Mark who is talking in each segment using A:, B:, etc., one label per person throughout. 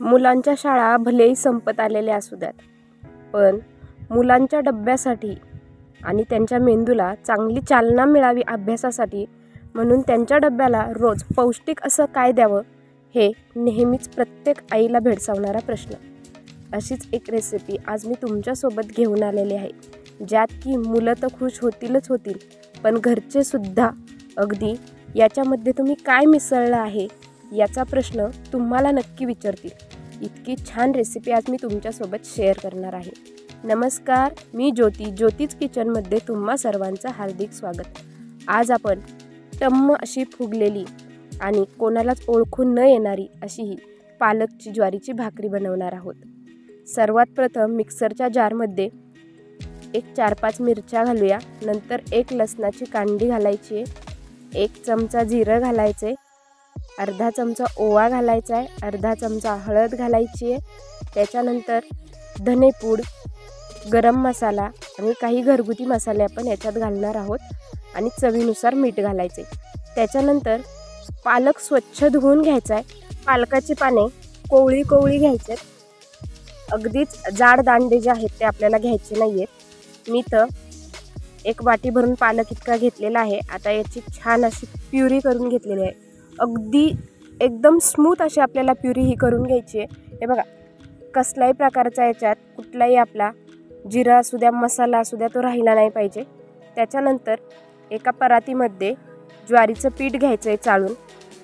A: मुलांच्या शाळा भलेही संपत आलेल्या असू द्यात, पण मुलांच्या डब्यासाठी आणि त्यांच्या मेंदूला चांगली चालना मिळावी अभ्यासासाठी म्हणून त्यांच्या डब्याला रोज पौष्टिक असं काय द्यावं हे नेहमीच प्रत्येक आईला भेडसावणारा प्रश्न. अशीच एक रेसिपी आज मी तुमच्यासोबत घेऊन आलेली आहे, ज्यात की मुलं तर खुश होतीलच होतील, पण घरचे सुद्धा अगदी याच्यामध्ये तुम्ही काय मिसळलं आहे याचा प्रश्न तुम्हाला नक्की विचारतील. इतकी छान रेसिपी आज मी तुमच्यासोबत शेअर करणार आहे. नमस्कार, मी ज्योतीच किचनमध्ये तुम्हा सर्वांचं हार्दिक स्वागत. आज आपण टम्म अशी फुगलेली आणि कोणालाच ओळखून न येणारी अशी ही पालकची ज्वारीची भाकरी बनवणार आहोत. सर्वात प्रथम मिक्सरच्या जारमध्ये एक 4-5 मिरच्या घालूया. नंतर एक लसणाची कांडी घालायची आहे, 1 चमचा जिरं घालायचे, अर्धा चमचा ओवा घालायचा आहे, अर्धा चमचा हळद घालायची आहे. त्याच्यानंतर धनेपूड, गरम मसाला आणि काही घरगुती मसाले आपण याच्यात घालणार आहोत आणि चवीनुसार मीठ घालायचे. त्याच्यानंतर पालक स्वच्छ धुवून घ्यायचा आहे. पालकाची पाने कोवळी घ्यायचे, अगदीच जाड दांडे जे आहेत ते आपल्याला घ्यायचे नाही आहेत. मी तर एक वाटी भरून पालक इतका घेतलेला आहे. आता याची छान अशी प्युरी करून घेतलेली आहे. अगदी एकदम स्मूथ अशी आपल्याला प्युरी ही करून घ्यायची आहे. हे बघा, कसल्याही प्रकारचा याच्यात कुठलाही आपला जिरा असू द्या, मसाला असू द्या, तो राहिला नाही पाहिजे. त्याच्यानंतर एका परातीमध्ये ज्वारीचं पीठ घ्यायचं आहे चाळून.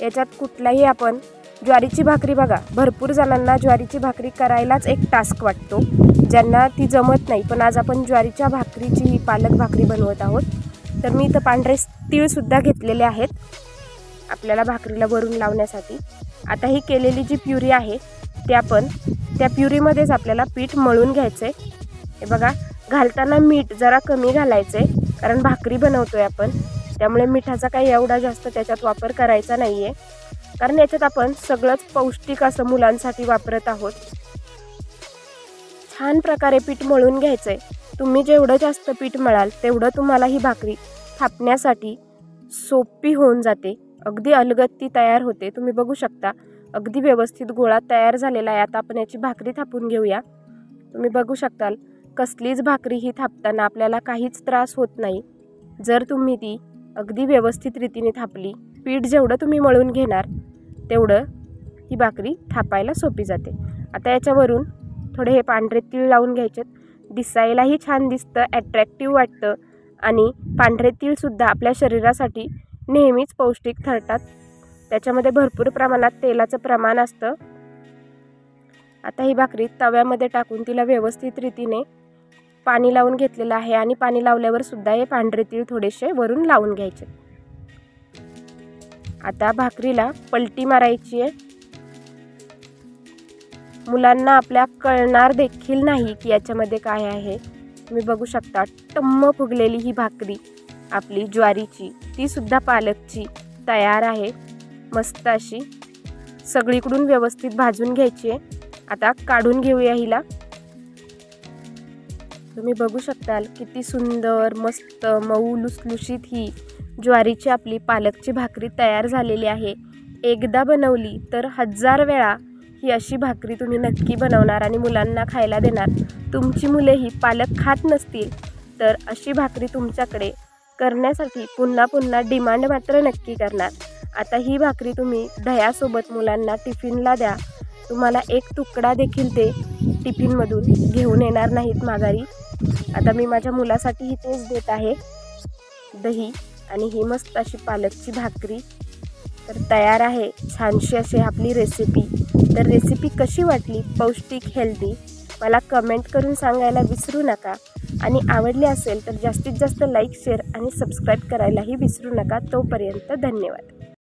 A: याच्यात कुठलाही आपण ज्वारीची भाकरी, बघा भरपूर जणांना ज्वारीची भाकरी करायलाच एक टास्क वाटतो, ज्यांना ती जमत नाही. पण आज आपण ज्वारीच्या भाकरीची ही पालक भाकरी बनवत आहोत. तर मी इथं पांढरे तीळसुद्धा घेतलेले आहेत आपल्याला भाकरीला वरून लावण्यासाठी. आता ही केलेली जी प्युरी आहे ते आपण त्या प्युरीमध्येच आपल्याला पीठ मळून घ्यायचं आहे. हे बघा, घालताना मीठ जरा कमी घालायचं आहे, कारण भाकरी बनवतोय आपण, त्यामुळे मिठाचा काही एवढा जास्त त्याच्यात वापर करायचा नाही आहे, कारण याच्यात आपण सगळंच पौष्टिक असं मुलांसाठी वापरत आहोत. छान प्रकारे पीठ मळून घ्यायचं आहे. तुम्ही जेवढं जास्त पीठ मळाल तेवढं तुम्हाला ही भाकरी थापण्यासाठी सोपी होऊन जाते. अगदी अलगद ती तयार होते. तुम्ही बघू शकता अगदी व्यवस्थित गोळा तयार झालेला आहे. आता आपण याची भाकरी थापून घेऊया. तुम्ही बघू शकताल कसलीच भाकरी ही थापताना आपल्याला काहीच त्रास होत नाही, जर तुम्ही ती अगदी व्यवस्थित रीतीने थापली. पीठ जेवढं तुम्ही मळून घेणार तेवढं ही भाकरी थापायला सोपी जाते. आता याच्यावरून थोडे हे पांढरे तीळ लावून घ्यायचे. दिसायलाही छान दिसतं, ॲट्रॅक्टिव्ह वाटतं आणि पांढरे तीळसुद्धा आपल्या शरीरासाठी नेहमीच पौष्टिक ठरतात. त्याच्यामध्ये भरपूर प्रमाणात तेलाचं प्रमाण असतं. आता ही भाकरी तव्यामध्ये टाकून तिला व्यवस्थित रीतीने पाणी लावून घेतलेलं आहे आणि पाणी लावल्यावर सुद्धा हे पांढरे तीळ थोडेसे वरून लावून घ्यायचे. आता भाकरीला पलटी मारायची आहे. मुलांना आपल्या कळणार देखील नाही की याच्यामध्ये काय आहे. तुम्ही बघू शकता टम्म फुगलेली ही भाकरी आपली ज्वारीची, ती सुद्धा पालकची तयार आहे. मस्त अशी सगळीकडून व्यवस्थित भाजून घ्यायची आहे. आता काढून घेऊया हिला. तुम्ही बघू शकताल किती सुंदर, मस्त, मऊ, लुसलुशीत ही ज्वारीची आपली पालकची भाकरी तयार झालेली आहे. एकदा बनवली तर 1000 वेळा ही अशी भाकरी तुम्ही नक्की बनवणार आणि मुलांना खायला देणार. तुमची मुले ही पालक खात नसतील तर अशी भाकरी तुमच्याकडे करण्यासाठी पुन्हा डिमांड मात्र नक्की करणार. आता ही भाकरी तुम्ही दह्यासोबत मुलांना टिफिनला द्या. तुम्हाला एक तुकडा देखील ते टिफिनमधून घेऊन येणार नाहीत माघारी. आता मी माझ्या मुलासाठी ही तेच देत आहे, दही आणि ही मस्त अशी पालकची भाकरी. तर तयार आहे छानशी अशी आपली रेसिपी. तर रेसिपी कशी वाटली, पौष्टिक, हेल्दी, मला कमेंट करून सांगायला विसरू नका. आणि आवडली असेल तर जास्तीत जास्त लाईक, शेअर आणि सबस्क्राईब करायलाही विसरू नका. तोपर्यंत धन्यवाद.